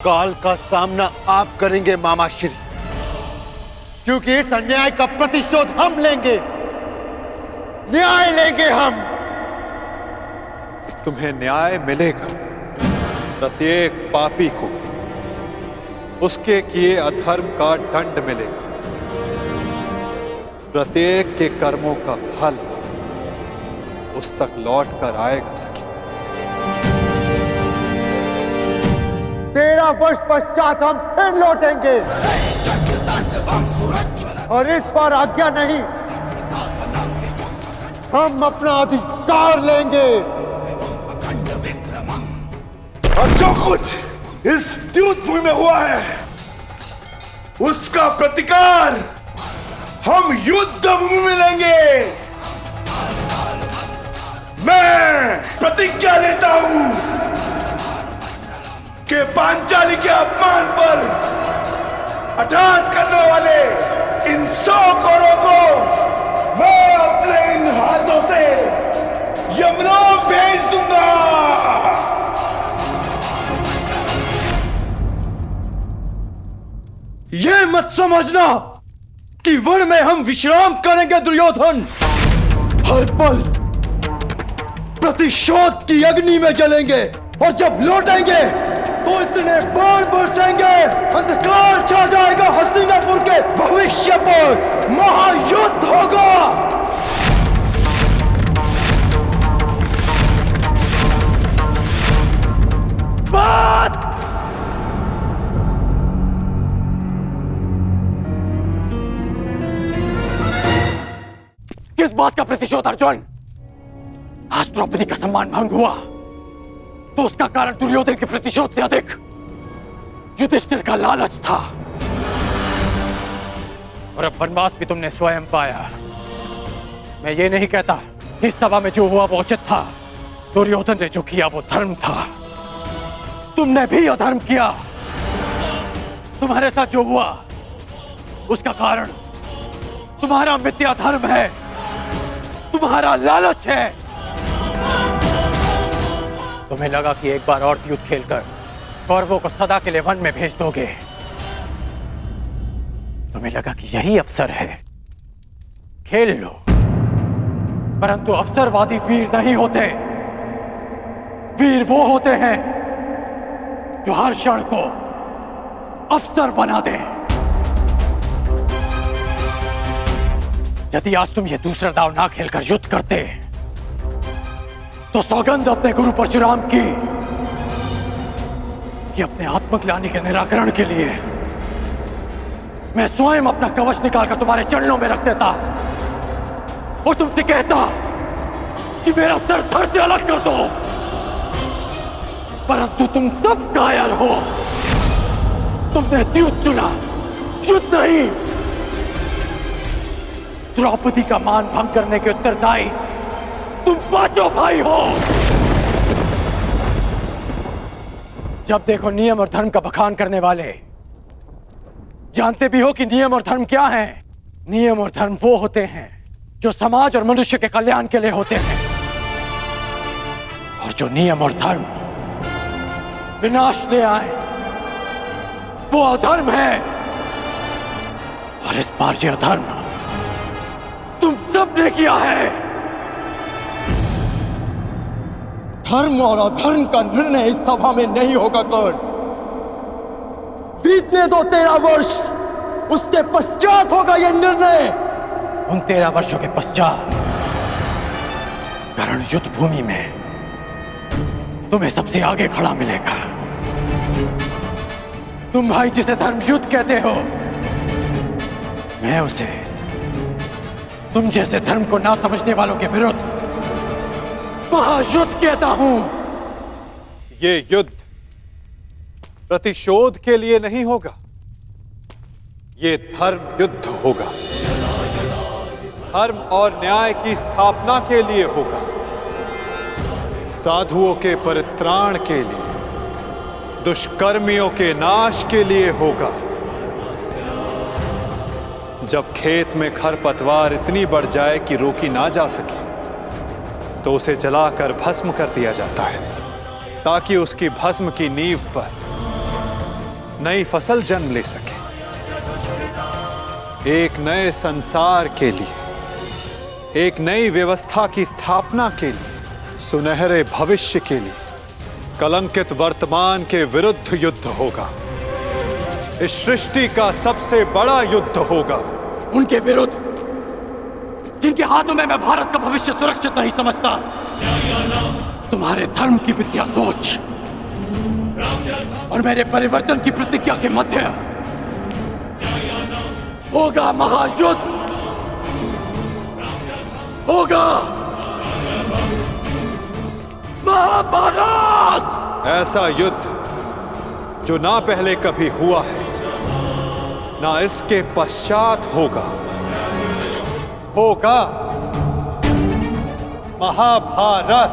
काल का सामना आप करेंगे मामाश्री, क्योंकि इस अन्याय का प्रतिशोध हम लेंगे, न्याय लेंगे हम। तुम्हें न्याय मिलेगा। प्रत्येक पापी को उसके किए अधर्म का दंड मिलेगा। प्रत्येक के कर्मों का फल उस तक लौट कर आएगा सखी। 13 वर्ष पश्चात हम फिर लौटेंगे और इस बार आज्ञा नहीं, हम अपना अधिकार लेंगे। और जो कुछ इस द्यूत भूमि में हुआ है उसका प्रतिकार हम युद्ध भूमि में लेंगे। मैं प्रतिज्ञा लेता हूं कि पांचाली के अपमान पर अट्टहास करने वाले इन 100 कौरों को मैं अपने इन हाथों से यमलोक भेज दूंगा। यह मत समझना कि वन में हम विश्राम करेंगे दुर्योधन। हर पल प्रतिशोध की अग्नि में जलेंगे और जब लौटेंगे तो इतने बाण बरसेंगे, अंधकार छा जाएगा हस्तिनापुर के भविष्य पर। महायुद्ध होगा। बात किस बात का प्रतिशोध अर्जुन? आज द्रौपदी का सम्मान भंग हुआ तो उसका कारण दुर्योधन के प्रतिशोध से अधिक युधिष्ठिर का लालच था। और अब वनवास भी तुमने स्वयं पाया। मैं ये नहीं कहता इस सभा में जो हुआ वो उचित था। दुर्योधन ने जो किया वो धर्म था। तुमने भी अधर्म किया। तुम्हारे साथ जो हुआ उसका कारण तुम्हारा मिथ्या धर्म है, तुम्हारा लालच है। तुम्हें लगा कि एक बार और युद्ध खेलकर कौरवों को सदा के लिए वन में भेज दोगे। तुम्हें लगा कि यही अवसर है, खेल लो। परंतु अवसरवादी वीर नहीं होते। वीर वो होते हैं जो हर क्षण को अवसर बना दें। यदि आज तुम ये दूसरा दाव ना खेलकर युद्ध करते तो सौगंध अपने गुरु परशुराम की कि अपने आत्मग्लानि के निराकरण के लिए मैं स्वयं अपना कवच निकालकर तुम्हारे चरणों में रख देता और तुमसे कहता कि मेरा सर धड़ से अलग कर दो। परंतु तुम सब कायर हो। तुमने द्यूत चुना, युद्ध नहीं। द्रौपदी का मान भंग करने के उत्तरदायी तुम पांचों भाई हो। जब देखो नियम और धर्म का बखान करने वाले। जानते भी हो कि नियम और धर्म क्या है? नियम और धर्म वो होते हैं जो समाज और मनुष्य के कल्याण के लिए होते हैं, और जो नियम और धर्म विनाश ले आए वो अधर्म है। और इस बार ये अधर्म तुम सबने किया है। धर्म और अधर्म का निर्णय इस सभा में नहीं होगा कर्ण। बीतने दो 13 वर्ष, उसके पश्चात होगा यह निर्णय। उन 13 वर्षों के पश्चात कर्ण युद्ध भूमि में तुम्हें सबसे आगे खड़ा मिलेगा। तुम भाई जिसे धर्म युद्ध कहते हो, मैं उसे तुम जैसे धर्म को ना समझने वालों के विरुद्ध महायुद्ध कहता हूं। ये युद्ध प्रतिशोध के लिए नहीं होगा, ये धर्म युद्ध होगा। धर्म और न्याय की स्थापना के लिए होगा, साधुओं के परित्राण के लिए, दुष्कर्मियों के नाश के लिए होगा। जब खेत में खरपतवार इतनी बढ़ जाए कि रोकी ना जा सके तो उसे जलाकर भस्म कर दिया जाता है, ताकि उसकी भस्म की नींव पर नई फसल जन्म ले सके, एक नए संसार के लिए, एक नई व्यवस्था की स्थापना के लिए, सुनहरे भविष्य के लिए कलंकित वर्तमान के विरुद्ध युद्ध होगा। इस सृष्टि का सबसे बड़ा युद्ध होगा। उनके विरुद्ध जिनके हाथों में मैं भारत का भविष्य सुरक्षित नहीं समझता। तुम्हारे धर्म की विद्या सोच और मेरे परिवर्तन की प्रतिज्ञा के मध्य होगा महायुद्ध, होगा महाभारत। ऐसा युद्ध जो ना पहले कभी हुआ है, ना इसके पश्चात होगा। होगा महाभारत।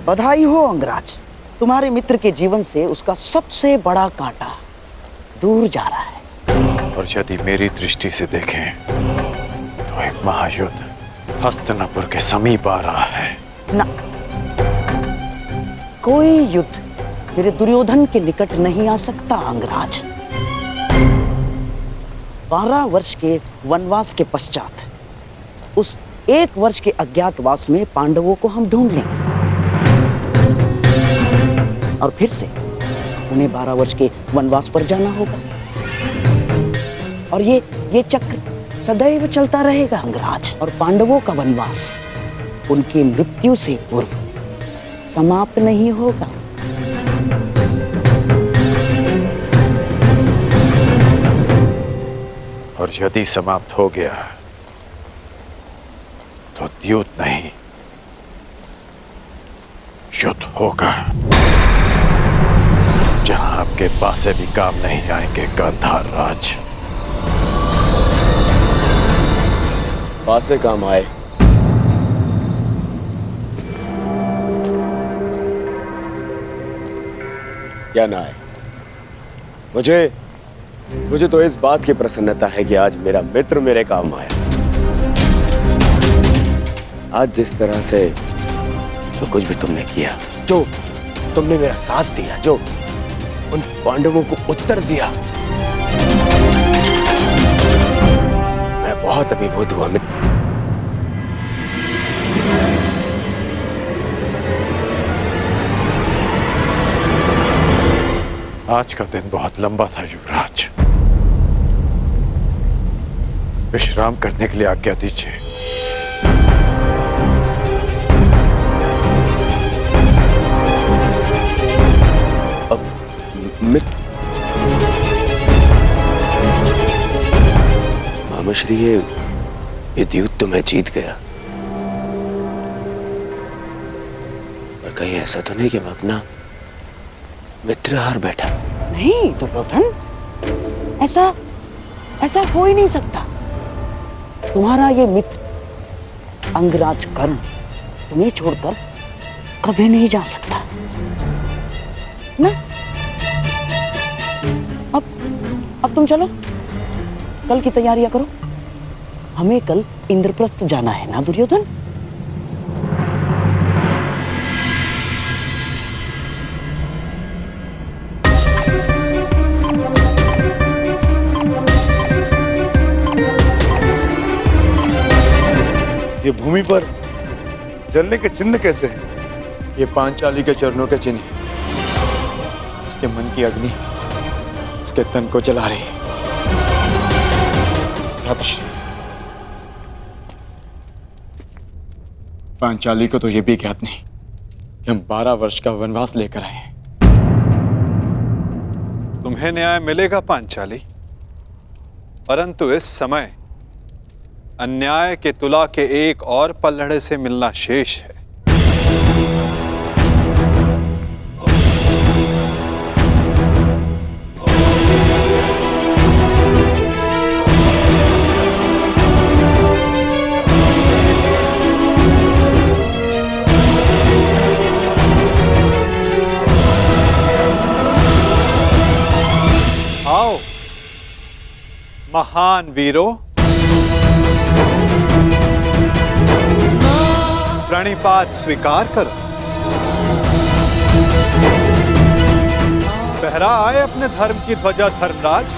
बधाई हो अंगराज, तुम्हारे मित्र के जीवन से उसका सबसे बड़ा कांटा दूर जा रहा है। और यदि मेरी दृष्टि से देखें तो एक महायुद्ध हस्तिनापुर के समीप आ रहा है। ना, कोई युद्ध मेरे दुर्योधन के निकट नहीं आ सकता अंगराज। 12 वर्ष के वनवास के पश्चात उस 1 वर्ष के अज्ञातवास में पांडवों को हम ढूंढ लेंगे और फिर से उन्हें 12 वर्ष के वनवास पर जाना होगा। और ये चक्र सदैव चलता रहेगा अंगराज। और पांडवों का वनवास उनकी मृत्यु से पूर्व समाप्त नहीं होगा। और यदि समाप्त हो गया तो द्यूत नहीं, युद्ध होगा, जहां आपके पासे भी काम नहीं आएंगे गांधार राज। पासे काम आए या ना आए, मुझे तो इस बात की प्रसन्नता है कि आज मेरा मित्र मेरे काम आया। आज जिस तरह से जो कुछ भी तुमने किया, जो तुमने मेरा साथ दिया, जो उन पांडवों को उत्तर दिया, मैं बहुत अभिभूत हुआ मित्र। आज का दिन बहुत लंबा था युवराज, विश्राम करने के लिए आज्ञा दीजिए। मामाश्री, ये द्यूत तो मैं जीत गया, पर कहीं ऐसा तो नहीं कि मैं अपना मित्र हार बैठा? नहीं दुर्योधन, ऐसा हो ही नहीं सकता। तुम्हारा ये मित्र अंगराज कर्ण तुम्हें छोड़कर कभी नहीं जा सकता ना। अब तुम चलो, कल की तैयारियां करो। हमें कल इंद्रप्रस्थ जाना है ना दुर्योधन। ये भूमि पर जलने के चिन्ह कैसे हैं? ये पांचाली के चरणों के चिन्ह हैं। उसके मन की अग्नि उसके तन को जला रही है। भ्रातृश्री, पांचाली को तो ये भी ज्ञात नहीं कि हम 12 वर्ष का वनवास लेकर आए हैं। तुम्हें न्याय मिलेगा पांचाली, परंतु इस समय अन्याय के तुला के एक और पल्लड़े से मिलना शेष है। आओ महान वीरों, प्रणिपात स्वीकार करो। फहरा आए अपने धर्म की ध्वजा धर्मराज,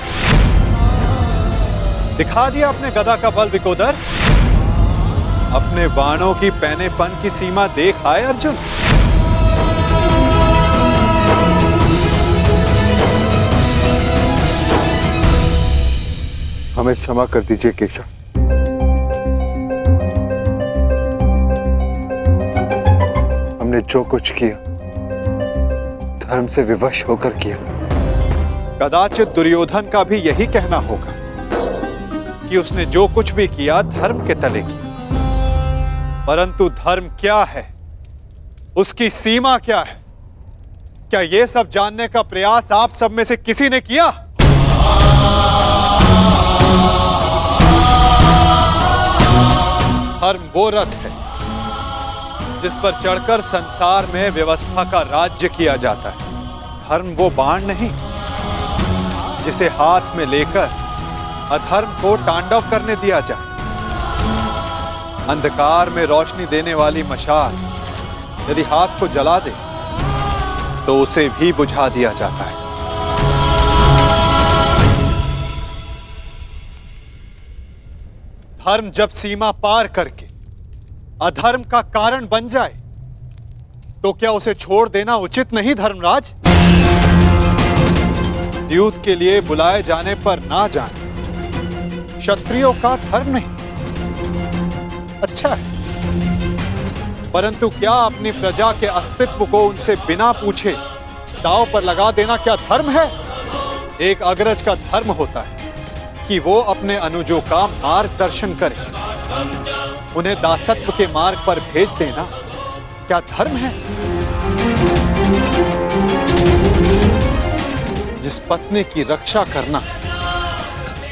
दिखा दिया अपने गदा का बल विकोदर, अपने बाणों की पैनेपन की सीमा देख आए अर्जुन। हमें क्षमा कर दीजिए केशव। हमने जो कुछ किया धर्म से विवश होकर किया। कदाचित दुर्योधन का भी यही कहना होगा कि उसने जो कुछ भी किया धर्म के तले किया, परंतु धर्म क्या है, उसकी सीमा क्या है, क्या यह सब जानने का प्रयास आप सब में से किसी ने किया? धर्म वो रथ है जिस पर चढ़कर संसार में व्यवस्था का राज्य किया जाता है। धर्म वो बाण नहीं जिसे हाथ में लेकर अधर्म को तांडव करने दिया जाए। अंधकार में रोशनी देने वाली मशाल यदि हाथ को जला दे तो उसे भी बुझा दिया जाता है। धर्म जब सीमा पार करके अधर्म का कारण बन जाए तो क्या उसे छोड़ देना उचित नहीं धर्मराज? युद्ध के लिए बुलाए जाने पर ना जाना क्षत्रियों का धर्म नहीं। अच्छा है, परंतु क्या अपनी प्रजा के अस्तित्व को उनसे बिना पूछे दांव पर लगा देना क्या धर्म है? एक अग्रज का धर्म होता है कि वो अपने अनुजों का मार्गदर्शन करे, उन्हें दासत्व के मार्ग पर भेज देना क्या धर्म है? जिस पत्नी की रक्षा करना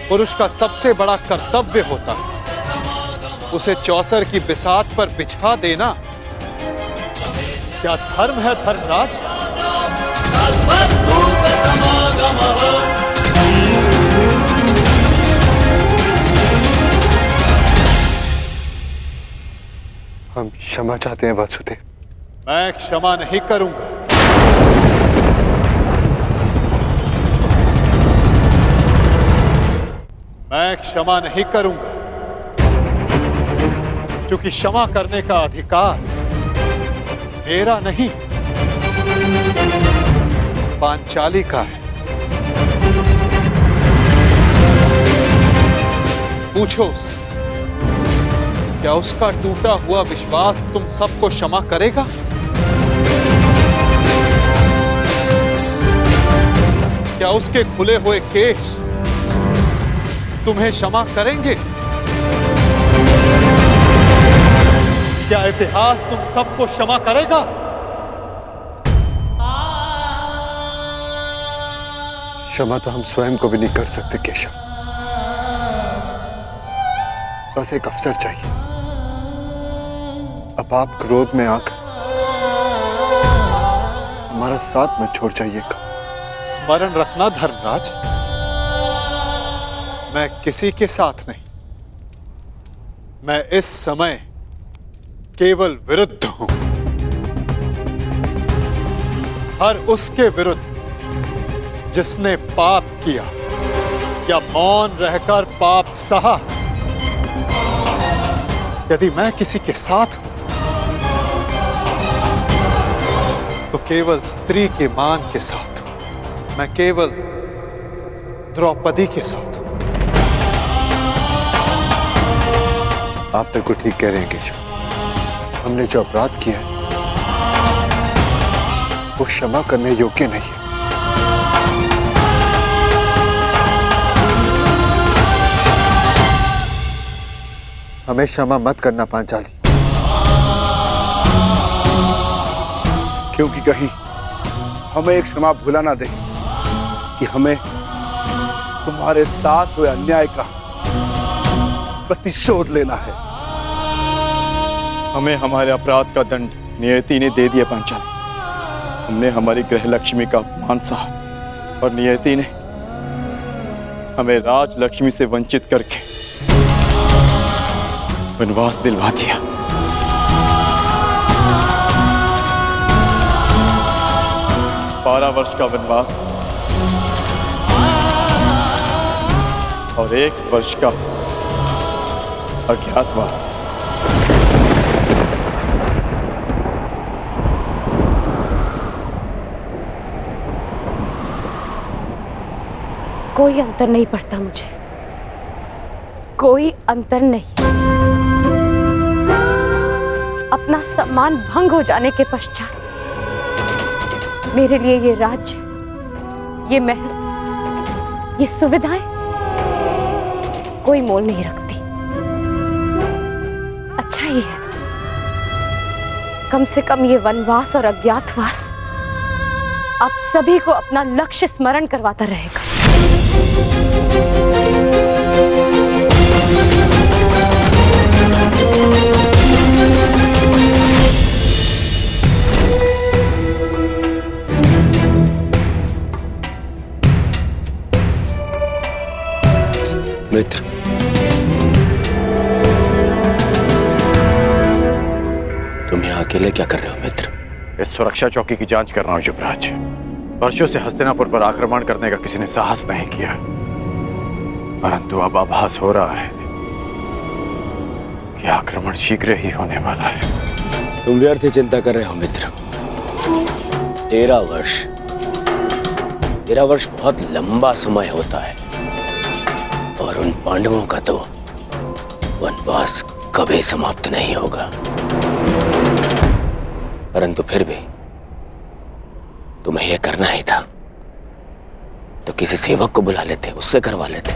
पुरुष का सबसे बड़ा कर्तव्य होता है, उसे चौसर की बिसात पर बिछा देना क्या धर्म है धर्मराज? हम क्षमा चाहते हैं वासुदेव। मैं क्षमा नहीं करूंगा। मैं क्षमा नहीं करूंगा क्योंकि क्षमा करने का अधिकार मेरा नहीं, पांचाली का है। पूछो उससे, क्या उसका टूटा हुआ विश्वास तुम सबको क्षमा करेगा? क्या उसके खुले हुए केस तुम्हें क्षमा करेंगे? क्या इतिहास तुम सबको क्षमा करेगा? क्षमा तो हम स्वयं को भी नहीं कर सकते केशव। बस एक अवसर चाहिए। अब आप क्रोध में आकर हमारा साथ मत छोड़ जाइएगा। स्मरण रखना धर्मराज, मैं किसी के साथ नहीं, मैं इस समय केवल विरुद्ध हूं, हर उसके विरुद्ध जिसने पाप किया या मौन रहकर पाप सहा। यदि मैं किसी के साथ हूं तो केवल स्त्री के मान के साथ हूं। मैं केवल द्रौपदी के साथ हूं। आप बिल्कुल ठीक कह रहे हैं केशव। हमने जो अपराध किया है वो क्षमा करने योग्य नहीं है। हमें क्षमा मत करना पांचाली, क्योंकि कहीं हमें एक क्षमा भुला ना दे कि हमें तुम्हारे साथ हुए अन्याय का प्रतिशोध लेना है। हमें हमारे अपराध का दंड नियति ने दे दिया पांचाली। हमने हमारी गृह लक्ष्मी का अपमान सहा और नियति ने हमें राज लक्ष्मी से वंचित करके वनवास दिलवा दिया। 12 वर्ष का वनवास और 1 वर्ष का अज्ञातवास। कोई अंतर नहीं पड़ता मुझे, कोई अंतर नहीं। अपना सम्मान भंग हो जाने के पश्चात मेरे लिए ये राज्य, ये महल, ये सुविधाएं कोई मोल नहीं रखती। अच्छा ही है, कम से कम ये वनवास और अज्ञातवास आप सभी को अपना लक्ष्य स्मरण करवाता रहेगा। मित्र, तुम यहाँ अकेले क्या कर रहे हो मित्र? इस सुरक्षा चौकी की जांच कर रहा हूं युवराज। वर्षों से हस्तिनापुर पर आक्रमण करने का किसी ने साहस नहीं किया, परंतु अब आभास हो रहा है कि आक्रमण शीघ्र ही होने वाला है। तुम व्यर्थ ही चिंता कर रहे हो मित्र। 13 वर्ष बहुत लंबा समय होता है और उन पांडवों का तो वनवास कभी समाप्त नहीं होगा। परंतु फिर भी तुम्हें यह करना ही था तो किसी सेवक को बुला लेते, उससे करवा लेते।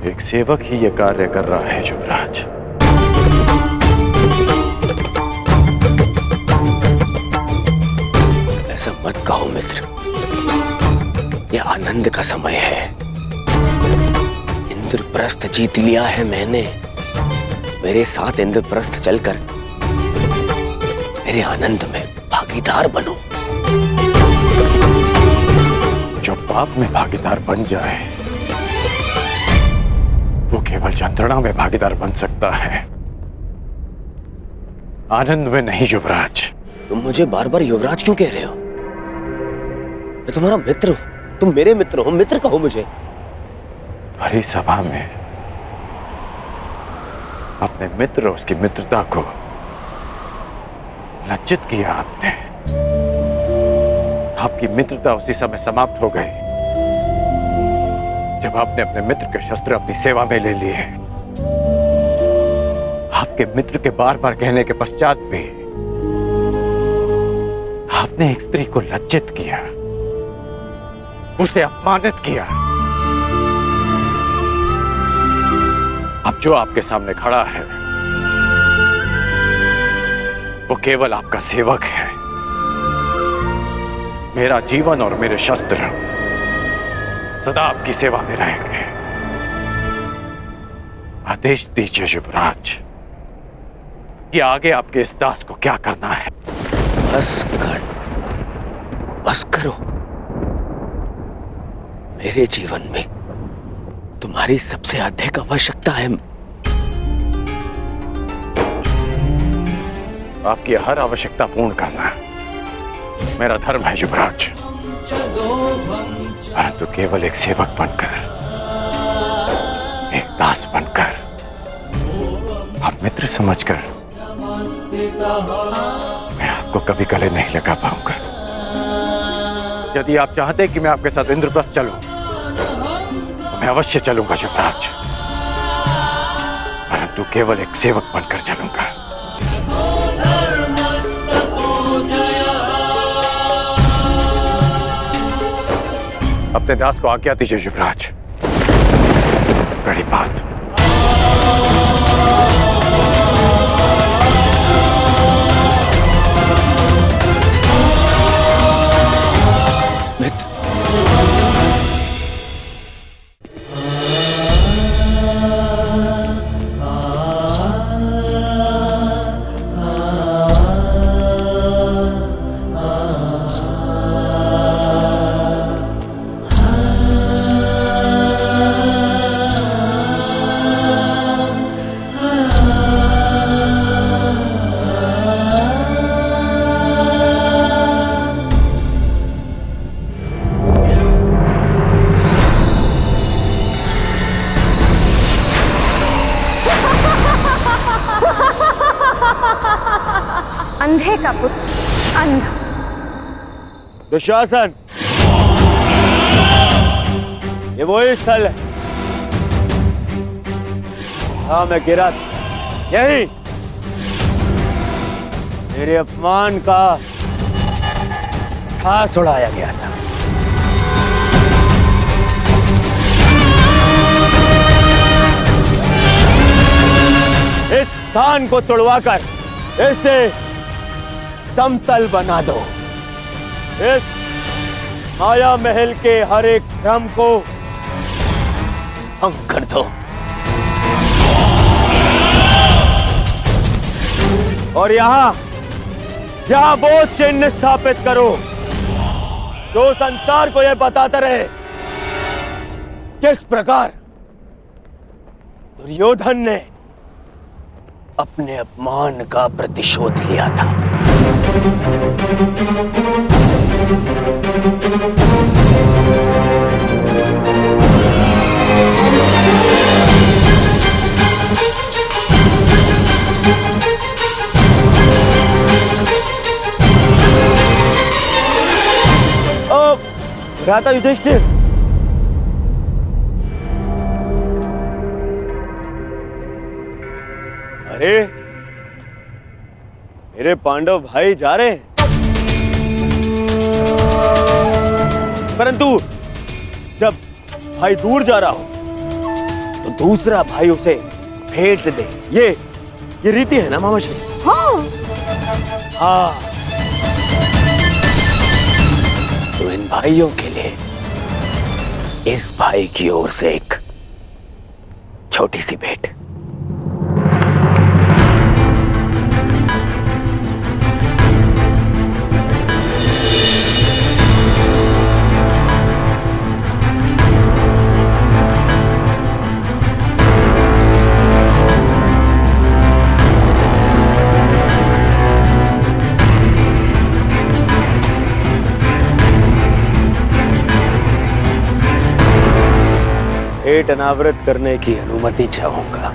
एक सेवक ही यह कार्य कर रहा है युवराज। ऐसा मत कहो मित्र, यह आनंद का समय है। इंद्रप्रस्थ जीत लिया है मैंने। मेरे साथ इंद्रप्रस्थ चलकर मेरे आनंद में भागीदार बनो। जो पाप में भागीदार बन जाए वो केवल यंत्रणा में भागीदार बन सकता है, आनंद में नहीं युवराज। तुम मुझे बार बार युवराज क्यों कह रहे हो? मैं तुम्हारा मित्र हूं, तुम मेरे मित्र हो, मित्र कहो मुझे। भरी सभा में अपने मित्र और उसकी मित्रता को लज्जित किया आपने। आपकी मित्रता उसी समय समाप्त हो गई जब आपने अपने मित्र के शस्त्र अपनी सेवा में ले लिए। आपके मित्र के बार बार कहने के पश्चात भी आपने एक स्त्री को लज्जित किया, उसे अपमानित किया। अब जो आपके सामने खड़ा है वो केवल आपका सेवक है। मेरा जीवन और मेरे शस्त्र सदा आपकी सेवा में रहेंगे। आदेश दीजिए युवराज कि आगे आपके इस दास को क्या करना है। बस करो। मेरे जीवन में तुम्हारी सबसे अधिक आवश्यकता है। आपकी हर आवश्यकता पूर्ण करना मेरा धर्म है युवराज, परंतु केवल एक सेवक बनकर, दास बनकर, आप मित्र समझकर मैं आपको कभी गले नहीं लगा पाऊंगा। यदि आप चाहते कि मैं आपके साथ इंद्रप्रस्थ चलूं, तो मैं अवश्य चलूंगा युवराज, परंतु केवल एक सेवक बनकर चलूंगा। अपने दास को आज्ञा दीजिए युवराज। बड़ी बात। अंधे का पुत्र अंधा। दुशासन, ये वही स्थल है हाँ मैं गिरा था। यही मेरे अपमान का ठास उड़ाया गया था। इस स्थान को तोड़वाकर इसे समतल बना दो। इस माया महल के हर एक भ्रम को भंग कर दो और यहाँ वो चिन्ह स्थापित करो जो संसार को यह बताता रहे किस प्रकार दुर्योधन ने अपने अपमान का प्रतिशोध लिया था। भ्राता युधिष्ठिर, अरे मेरे पांडव भाई जा रहे हैं, परंतु जब भाई दूर जा रहा हो तो दूसरा भाई उसे भेंट दे। ये रीति है ना मामाश्री? हाँ। तो इन भाइयों के लिए इस भाई की ओर से एक छोटी सी भेंट। भेंट अनावृत करने की अनुमति चाहूंगा।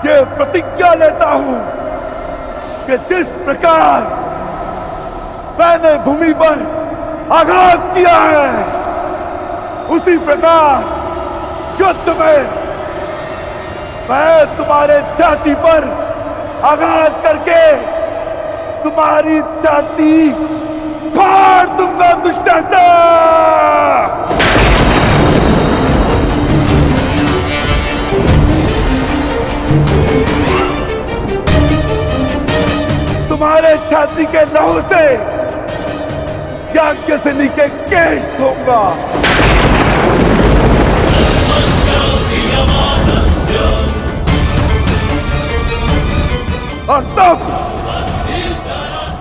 ये प्रतिज्ञा लेता हूं कि जिस प्रकार मैंने भूमि पर आघात किया है, उसी प्रकार युद्ध में मैं तुम्हारे छाती पर आघात करके तुम्हारी छाती फाड़ दूंगा दुष्टासा। तुम्हारे छाती के लहू से याज्ञसेनी के केश धोऊंगा। और तब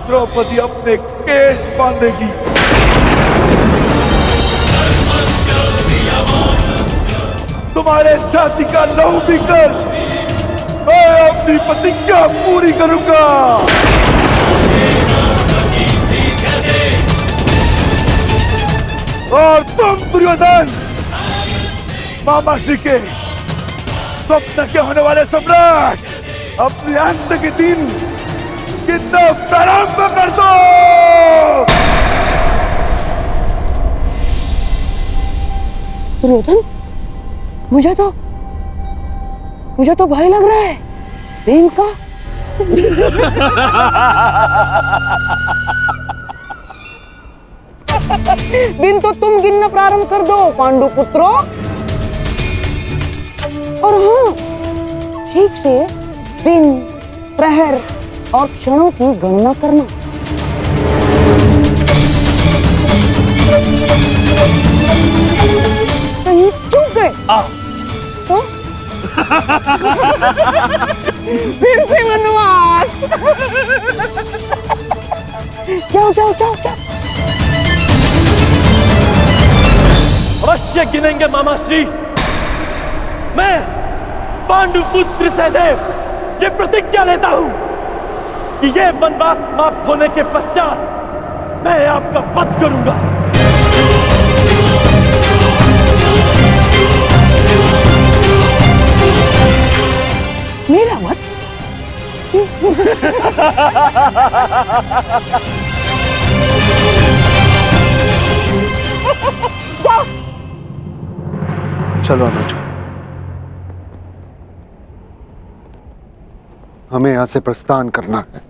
द्रौपदी अपने केश बांधेगी। तुम्हारे छाती का लहू पीकर मैं अपनी प्रतिज्ञा पूरी करूंगा। और तुम दुर्योधन, मामाश्री के स्वप्न के होने वाले सम्राट, अपने अंत के दिन कितना प्रारंभ कर दो। दुर्योधन, मुझे तो भय लग रहा है भीम का। दिन तो तुम गिनना प्रारंभ कर दो पांडु पुत्रों। और हाँ, ठीक से दिन, प्रहर और क्षणों की गणना करना। कहीं चूक गए तो फिर से वनवास। जाओ। अवश्य गिनेंगे मामाश्री। मैं पांडुपुत्र सहदेव ये प्रतिज्ञा लेता हूं कि ये वनवास समाप्त होने के पश्चात मैं आपका वध करूंगा। मेरा वध? जाओ। चलो अनुज, हमें यहां से प्रस्थान करना है।